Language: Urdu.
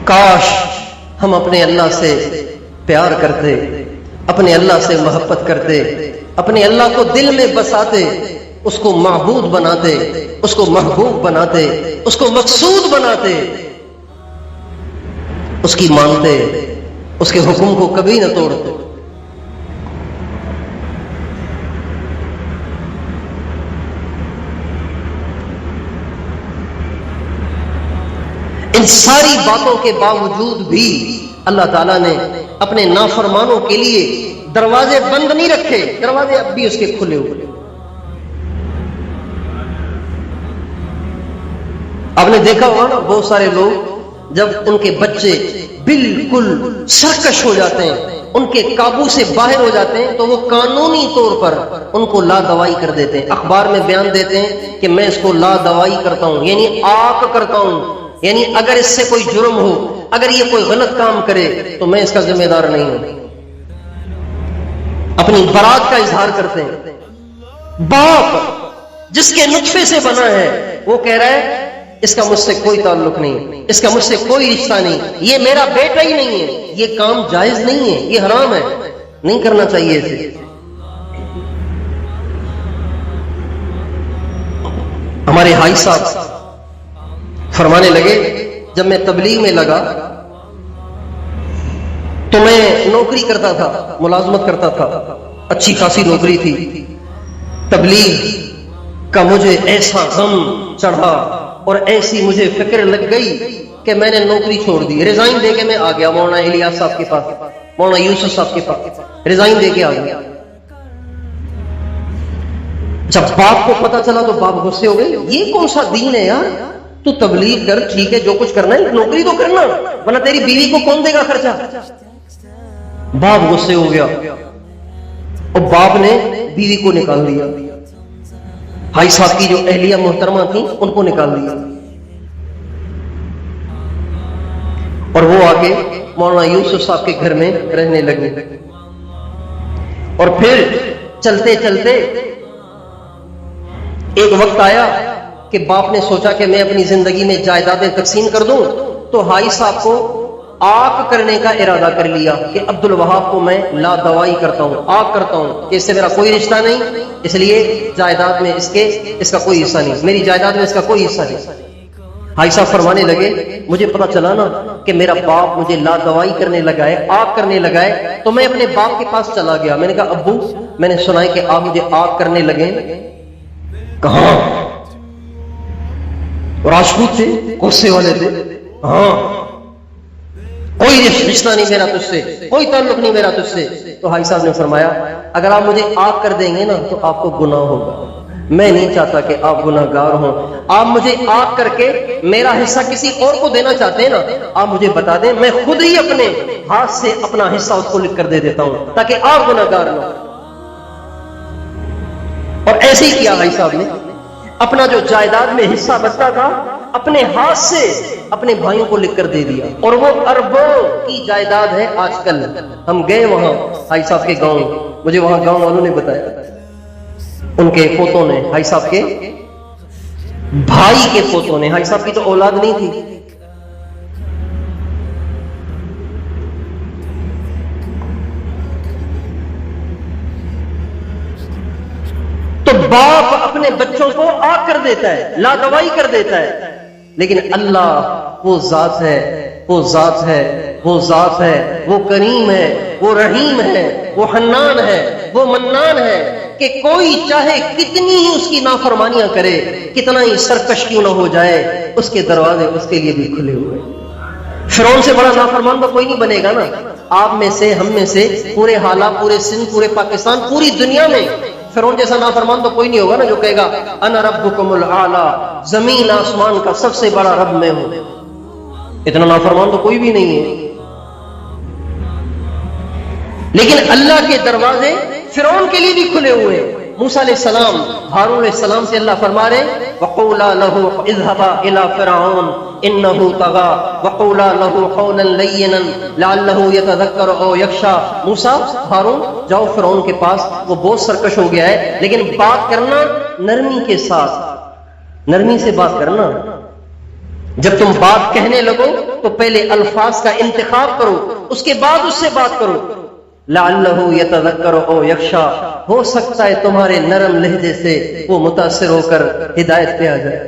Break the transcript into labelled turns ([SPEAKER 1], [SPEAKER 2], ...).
[SPEAKER 1] کاش ہم اپنے اللہ سے پیار کرتے، اپنے اللہ سے محبت کرتے، اپنے اللہ کو دل میں بساتے، اس کو معبود بناتے، اس کو محبوب بناتے، اس کو مقصود بناتے، اس کی مانتے، اس کے حکم کو کبھی نہ توڑتے۔ ان ساری باتوں کے باوجود بھی اللہ تعالیٰ نے اپنے نافرمانوں کے لیے دروازے بند نہیں رکھے، دروازے اب بھی اس کے کھلے ہوئے۔ آپ نے دیکھا ہوگا نا، بہت سارے لوگ جب ان کے بچے بالکل سرکش ہو جاتے ہیں، ان کے قابو سے باہر ہو جاتے ہیں، تو وہ قانونی طور پر ان کو لا دوائی کر دیتے ہیں، اخبار میں بیان دیتے ہیں کہ میں اس کو لا دوائی کرتا ہوں، یعنی آق کرتا ہوں، یعنی اگر اس سے کوئی جرم ہو، اگر یہ کوئی غلط کام کرے تو میں اس کا ذمہ دار نہیں ہوں۔ اپنی برات کا اظہار کرتے ہیں۔ باپ جس کے نطفے سے بنا ہے وہ کہہ رہا ہے اس کا مجھ سے کوئی تعلق نہیں، اس کا مجھ سے کوئی رشتہ نہیں، یہ میرا بیٹا ہی نہیں ہے، یہ کام جائز نہیں ہے، یہ حرام ہے، نہیں کرنا چاہیے اسے۔ ہمارے بھائی صاحب فرمانے لگے، جب میں تبلیغ میں لگا تو میں نوکری کرتا تھا، ملازمت کرتا تھا، اچھی خاصی نوکری تھی۔ تبلیغ کا مجھے ایسا غم چڑھا اور ایسی مجھے فکر لگ گئی کہ میں نے نوکری چھوڑ دی، ریزائن دے کے میں آ گیا مولانا الیاس صاحب کے پاس، مولانا یوسف صاحب کے پاس ریزائن دے کے آ گیا۔ جب باپ کو پتا چلا تو باپ غصے ہو گئے، یہ کون سا دین ہے یار، تو تبلیغ کر، ٹھیک ہے جو کچھ کرنا ہے، نوکری تو کرنا، ورنہ تیری بیوی کو کون دے گا خرچہ۔ باپ غصے ہو گیا اور باپ نے بیوی کو نکال دیا، بھائی صاحب کی جو اہلیہ محترمہ تھیں ان کو نکال دیا، اور وہ آ کے مولانا یوسف صاحب کے گھر میں رہنے لگے۔ اور پھر چلتے چلتے ایک وقت آیا کہ باپ نے سوچا کہ میں اپنی زندگی میں جائیدادیں تقسیم کر دوں، تو بھائی صاحب کو آق کرنے کا ارادہ کر لیا کہ عبد الوہاب کو میں لا دوائی کرتا ہوں، آق کرتا ہوں کہ اس سے میرا کوئی رشتہ نہیں، اس لیے جائیداد میں اس کا کوئی حصہ نہیں، میری جائیداد میں اس کا کوئی حصہ نہیں۔ بھائی صاحب فرمانے لگے، مجھے پتا چلا نا کہ میرا باپ مجھے لا دوائی کرنے لگا ہے، آق کرنے لگا ہے، تو میں اپنے باپ کے پاس چلا گیا، میں نے کہا ابو میں نے سنا ہے کہ آپ مجھے آق کرنے لگے۔ کہاں؟ راجپوت تھے، غصے والے تھے، ہاں کوئی رشتہ نہیں میرا تجھ سے، کوئی تعلق نہیں میرا تجھ سے۔ تو بھائی صاحب نے فرمایا اگر آپ مجھے آق کر دیں گے نا تو آپ کو گناہ ہوگا، میں نہیں چاہتا کہ آپ گناہ گار ہوں، آپ مجھے آق کر کے میرا حصہ کسی اور کو دینا چاہتے ہیں نا، آپ مجھے بتا دیں، میں خود ہی اپنے ہاتھ سے اپنا حصہ اس کو لکھ کر دے دیتا ہوں تاکہ آپ گناہ گار نہ ہو۔ اور ایسے ہی کیا بھائی صاحب نے، اپنا جو جائیداد میں حصہ بچتا تھا اپنے ہاتھ سے اپنے بھائیوں کو لکھ کر دے دیا، اور وہ اربوں کی جائیداد ہے آج کل۔ ہم گئے وہاں بھائی صاحب کے گاؤں، مجھے وہاں گاؤں والوں نے بتایا ان کے پوتوں نے، بھائی صاحب کے بھائی کے پوتوں نے، بھائی صاحب کی تو اولاد نہیں تھی، تو باپ اپنے بچوں کو آگ کر دیتا ہے، لا دوائی کر دیتا ہے، لیکن اللہ وہ ذات ہے، وہ ذات ہے، وہ ذات ہے، وہ کریم ہے، وہ رحیم ہے، وہ حنان ہے، وہ منان ہے کہ کوئی چاہے کتنی ہی اس کی نافرمانیاں کرے، کتنا ہی سرکش کیوں نہ ہو جائے، اس کے دروازے اس کے لیے بھی کھلے ہوئے۔ فرعون سے بڑا نافرمان تو کوئی نہیں بنے گا نا، آپ میں سے، ہم میں سے، پورے حالات، پورے سندھ، پورے پاکستان، پوری دنیا میں فرعون جیسا نافرمان تو کوئی نہیں ہوگا نا جو کہے گا انا ربکم الاعلی، زمین آسمان کا سب سے بڑا رب میں ہوں۔ اتنا نافرمان تو کوئی بھی نہیں ہے، لیکن اللہ کے دروازے فرعون کے لیے بھی کھلے ہوئے۔ موسیٰ علیہ السلام، ہارون علیہ السلام سے اللہ فرما رہے وَقُولَا لَهُ اذْهَبَا إِلَىٰ فِرْعَوْنَ إِنَّهُ طَغَىٰ وَقُولَا لَهُ قَوْلًا لَيِّنًا لَعَلَّهُ يَتَذَكَّرُ أَوْ يَخْشَىٰ۔ موسیٰ، ہارون جاؤ فرعون کے پاس، وہ بہت سرکش ہو گیا ہے، لیکن بات کرنا نرمی کے ساتھ، نرمی سے بات کرنا۔ جب تم بات کہنے لگو تو پہلے الفاظ کا انتخاب کرو، اس کے بعد اس سے بات کرو. لعلہ یتذکر او یخشا، ہو سکتا ہے تمہارے نرم لہجے سے وہ متاثر ہو کر ہدایت پہ آ جائے.